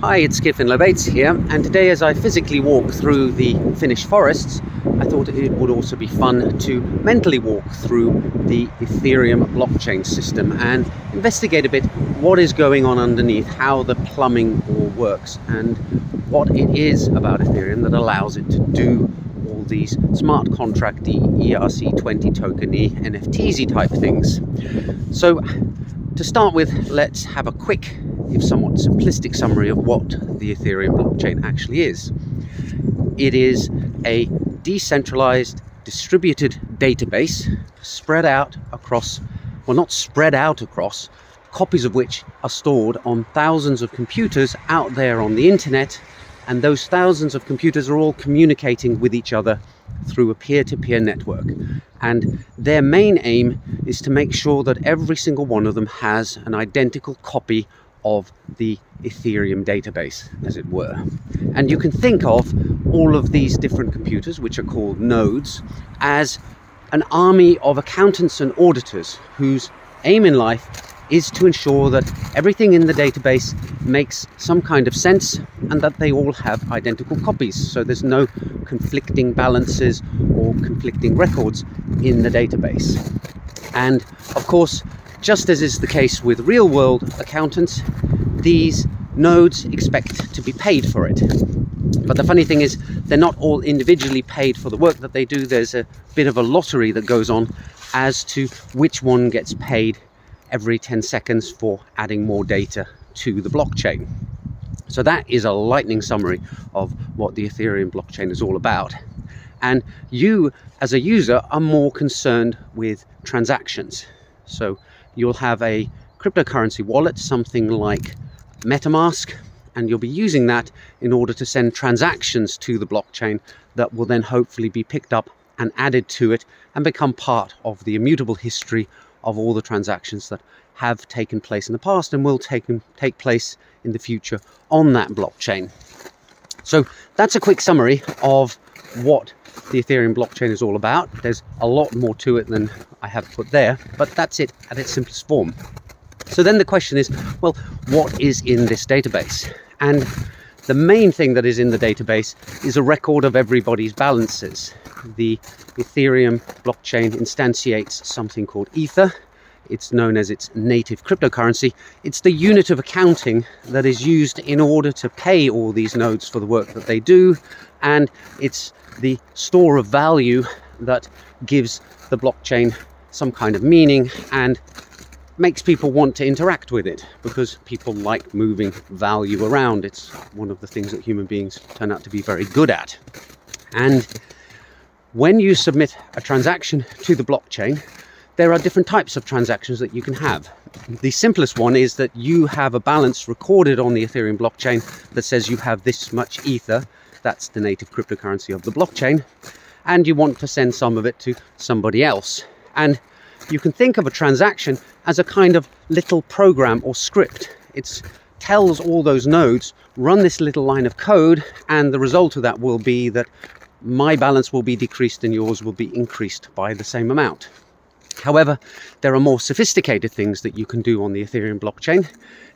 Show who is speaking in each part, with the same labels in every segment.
Speaker 1: Hi, it's Kifin Lobates here, and today as I physically walk through the Finnish forests, I thought it would also be fun to mentally walk through the Ethereum blockchain system and investigate a bit what is going on underneath, how the plumbing all works, and what it is about Ethereum that allows it to do all these smart contracty, ERC20 tokeny, NFTs type things. So to start with, let's have a quick, if somewhat simplistic summary of what the Ethereum blockchain actually is. It is a decentralized, distributed database spread out across, well, not spread out across, copies of which are stored on thousands of computers out there on the internet, and those thousands of computers are all communicating with each other through a peer-to-peer network. And their main aim is to make sure that every single one of them has an identical copy of the Ethereum database, as it were. And you can think of all of these different computers, which are called nodes, as an army of accountants and auditors whose aim in life is to ensure that everything in the database makes some kind of sense and that they all have identical copies, so there's no conflicting balances or conflicting records in the database. And of course, just as is the case with real-world accountants, these nodes expect to be paid for it. But the funny thing is, they're not all individually paid for the work that they do. There's a bit of a lottery that goes on as to which one gets paid every 10 seconds for adding more data to the blockchain. So that is a lightning summary of what the Ethereum blockchain is all about. And you, as a user, are more concerned with transactions. So you'll have a cryptocurrency wallet, something like MetaMask, and you'll be using that in order to send transactions to the blockchain that will then hopefully be picked up and added to it and become part of the immutable history of all the transactions that have taken place in the past and will take place in the future on that blockchain. So that's a quick summary of what the Ethereum blockchain is all about. There's a lot more to it than I have put there, but that's it at its simplest form. So then the question is, well, what is in this database? And the main thing that is in the database is a record of everybody's balances. The Ethereum blockchain instantiates something called Ether. It's known as its native cryptocurrency. It's the unit of accounting that is used in order to pay all these nodes for the work that they do. And it's the store of value that gives the blockchain some kind of meaning and makes people want to interact with it, because people like moving value around. It's one of the things that human beings turn out to be very good at. And when you submit a transaction to the blockchain, there are different types of transactions that you can have. The simplest one is that you have a balance recorded on the Ethereum blockchain that says you have this much Ether. That's the native cryptocurrency of the blockchain. And you want to send some of it to somebody else. And you can think of a transaction as a kind of little program or script. It tells all those nodes, run this little line of code, and the result of that will be that my balance will be decreased and yours will be increased by the same amount. However, there are more sophisticated things that you can do on the Ethereum blockchain.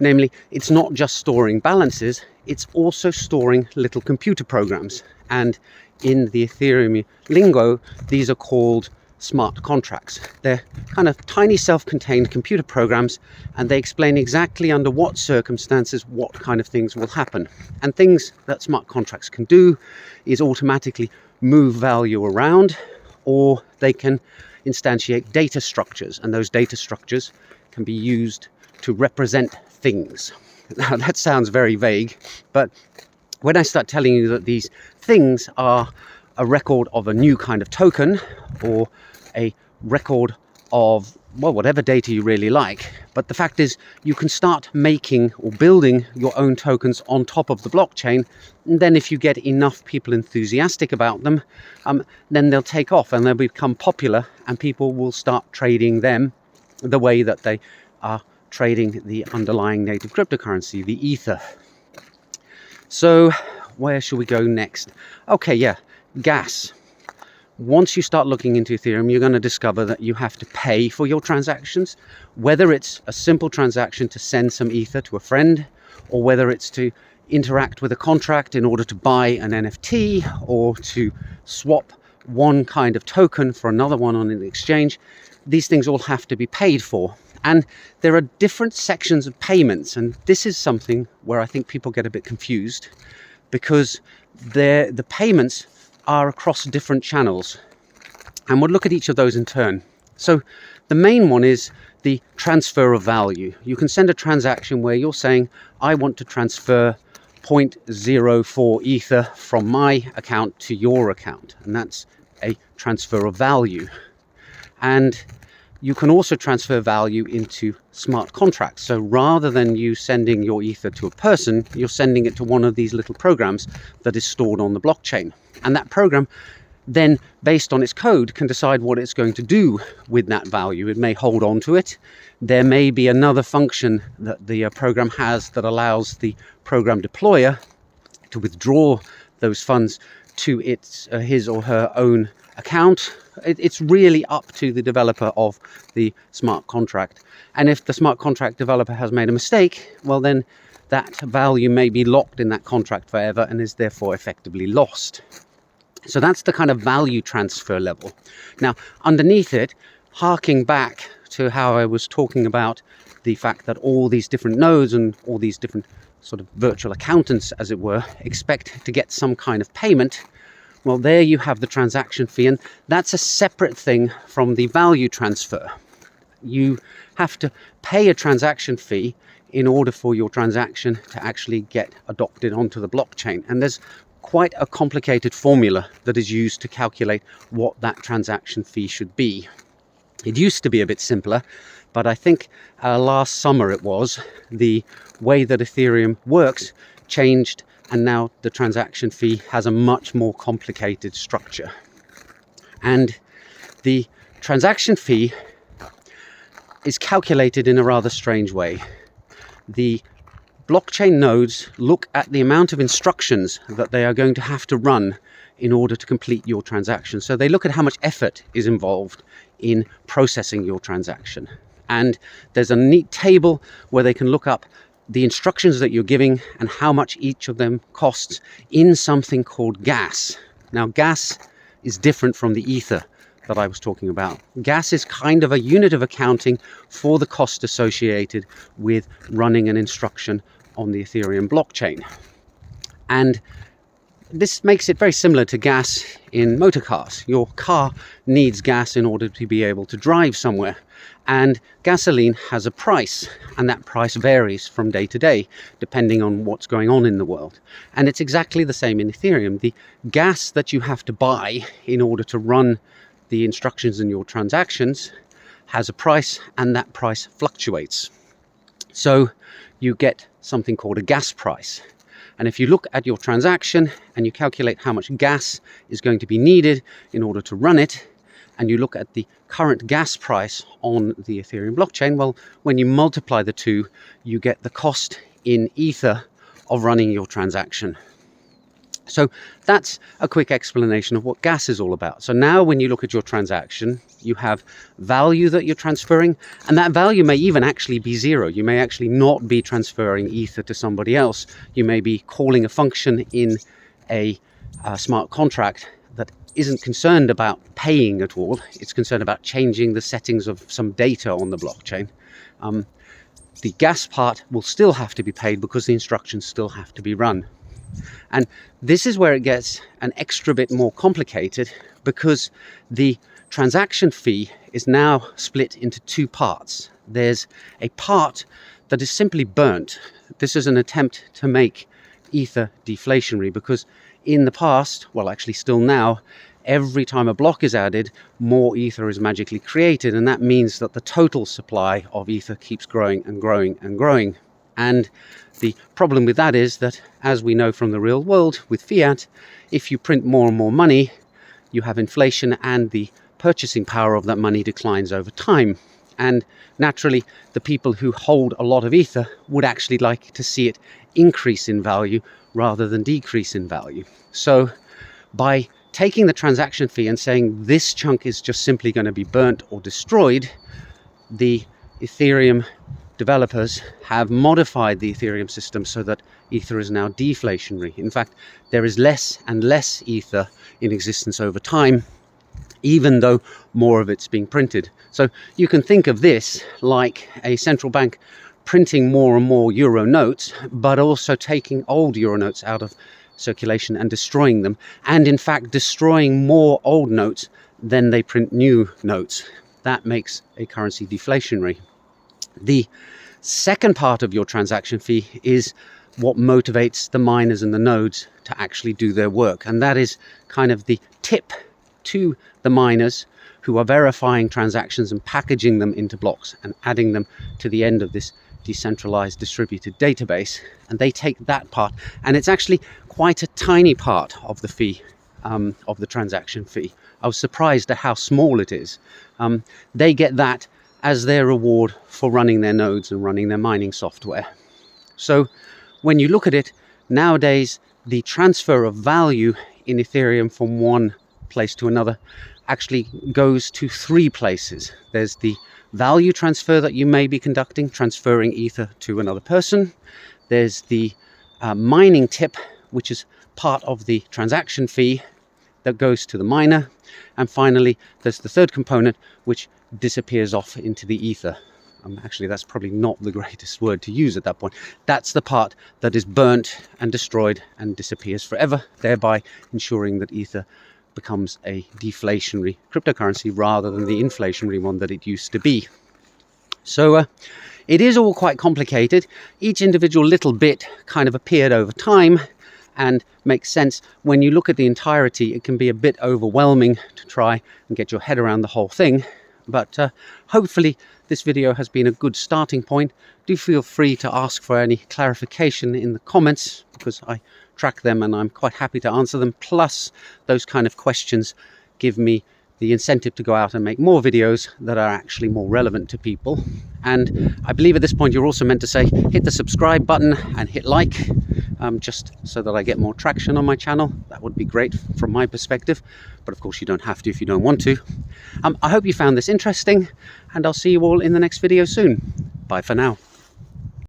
Speaker 1: Namely, it's not just storing balances, it's also storing little computer programs. And in the Ethereum lingo, these are called smart contracts. They're kind of tiny self-contained computer programs, and they explain exactly under what circumstances what kind of things will happen. And things that smart contracts can do is automatically move value around, or they can instantiate data structures, and those data structures can be used to represent things. Now that sounds very vague, but when I start telling you that these things are a record of a new kind of token, or a record of, well, whatever data you really like. But the fact is, you can start making or building your own tokens on top of the blockchain. And then if you get enough people enthusiastic about them, then they'll take off and they'll become popular, and people will start trading them the way that they are trading the underlying native cryptocurrency, the Ether. So where should we go next? Okay, yeah, gas. Once you start looking into Ethereum, you're going to discover that you have to pay for your transactions, whether it's a simple transaction to send some Ether to a friend, or whether it's to interact with a contract in order to buy an NFT or to swap one kind of token for another one on an exchange, these things all have to be paid for. And there are different sections of payments, and this is something where I think people get a bit confused, because the payments are across different channels. And we'll look at each of those in turn. So the main one is the transfer of value. You can send a transaction where you're saying, I want to transfer 0.04 Ether from my account to your account. And that's a transfer of value. And you can also transfer value into smart contracts. So rather than you sending your Ether to a person, you're sending it to one of these little programs that is stored on the blockchain. And that program then, based on its code, can decide what it's going to do with that value. It may hold on to it. There may be another function that the program has that allows the program deployer to withdraw those funds to his or her own account. It's really up to the developer of the smart contract. And if the smart contract developer has made a mistake, well then that value may be locked in that contract forever and is therefore effectively lost. So that's the kind of value transfer level. Now, underneath it, harking back to how I was talking about the fact that all these different nodes and all these different sort of virtual accountants, as it were, expect to get some kind of payment. Well, there you have the transaction fee, and that's a separate thing from the value transfer. You have to pay a transaction fee in order for your transaction to actually get adopted onto the blockchain. And there's quite a complicated formula that is used to calculate what that transaction fee should be. It used to be a bit simpler, but I think last summer the way that Ethereum works changed, and now the transaction fee has a much more complicated structure. And the transaction fee is calculated in a rather strange way. The blockchain nodes look at the amount of instructions that they are going to have to run in order to complete your transaction. So they look at how much effort is involved in processing your transaction. And there's a neat table where they can look up the instructions that you're giving and how much each of them costs in something called gas. Now, gas is different from the Ether that I was talking about. Gas is kind of a unit of accounting for the cost associated with running an instruction on the Ethereum blockchain. And this makes it very similar to gas in motor cars. Your car needs gas in order to be able to drive somewhere. And gasoline has a price, and that price varies from day to day, depending on what's going on in the world. And it's exactly the same in Ethereum. The gas that you have to buy in order to run the instructions in your transactions has a price, and that price fluctuates. So you get something called a gas price. And if you look at your transaction and you calculate how much gas is going to be needed in order to run it, and you look at the current gas price on the Ethereum blockchain, well, when you multiply the two, you get the cost in Ether of running your transaction. So that's a quick explanation of what gas is all about. So now when you look at your transaction, you have value that you're transferring, and that value may even actually be zero. You may actually not be transferring Ether to somebody else. You may be calling a function in a smart contract that isn't concerned about paying at all. It's concerned about changing the settings of some data on the blockchain. The gas part will still have to be paid because the instructions still have to be run. And this is where it gets an extra bit more complicated, because the transaction fee is now split into two parts. There's a part that is simply burnt. This is an attempt to make Ether deflationary, because in the past, well, actually still now, every time a block is added, more Ether is magically created, and that means that the total supply of Ether keeps growing and growing and growing. And the problem with that is that, as we know from the real world with fiat, if you print more and more money, you have inflation, and the purchasing power of that money declines over time. And naturally, the people who hold a lot of Ether would actually like to see it increase in value rather than decrease in value. So by taking the transaction fee and saying this chunk is just simply going to be burnt or destroyed, the Ethereum developers have modified the Ethereum system so that Ether is now deflationary. In fact, there is less and less Ether in existence over time, even though more of it's being printed. So you can think of this like a central bank printing more and more euro notes, but also taking old euro notes out of circulation and destroying them, and in fact destroying more old notes than they print new notes. That makes a currency deflationary. The second part of your transaction fee is what motivates the miners and the nodes to actually do their work, and that is kind of the tip to the miners who are verifying transactions and packaging them into blocks and adding them to the end of this decentralized distributed database. And they take that part, and it's actually quite a tiny part of the fee, of the transaction fee. I was surprised at how small it is. They get that as their reward for running their nodes and running their mining software. So when you look at it, nowadays the transfer of value in Ethereum from one place to another actually goes to three places. There's the value transfer that you may be conducting, transferring Ether to another person. There's the mining tip, which is part of the transaction fee that goes to the miner. And finally, there's the third component, which disappears off into the ether. Actually, that's probably not the greatest word to use at that point. That's the part that is burnt and destroyed and disappears forever, thereby ensuring that Ether becomes a deflationary cryptocurrency rather than the inflationary one that it used to be. So it is all quite complicated. Each individual little bit kind of appeared over time and makes sense. When you look at the entirety, it can be a bit overwhelming to try and get your head around the whole thing. But hopefully this video has been a good starting point. Do feel free to ask for any clarification in the comments, because I track them and I'm quite happy to answer them. Plus, those kind of questions give me the incentive to go out and make more videos that are actually more relevant to people. And I believe at this point you're also meant to say hit the subscribe button and hit like, just so that I get more traction on my channel. That would be great from my perspective, but of course you don't have to if you don't want to. I hope you found this interesting, and I'll see you all in the next video soon. Bye for now.